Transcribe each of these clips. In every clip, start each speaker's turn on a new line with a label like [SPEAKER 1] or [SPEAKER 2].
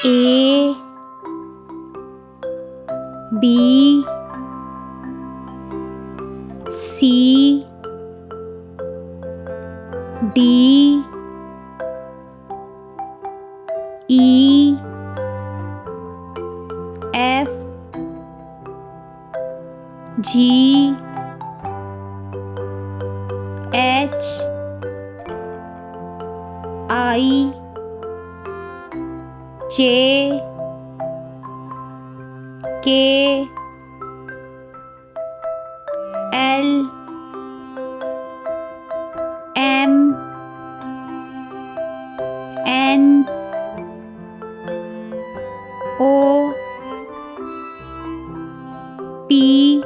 [SPEAKER 1] A B C D E F G H I J K L M N O P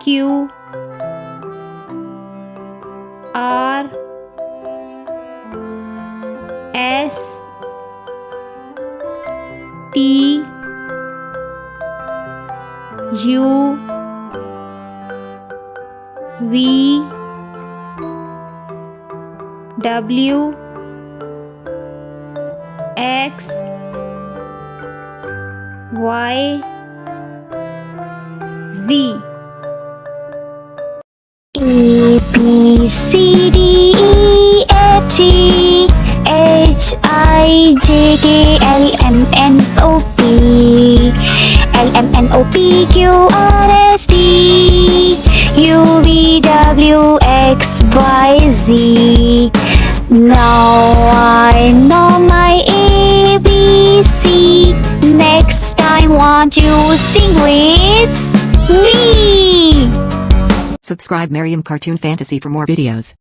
[SPEAKER 1] Q R S T U V W X Y Z.
[SPEAKER 2] A B C D E F G H I J K L M N O P Q R S T U V W X Y Z. Now I know my ABC. Next time, won't you sing with me?
[SPEAKER 3] Subscribe Maryam Cartoon Fantasy for more videos.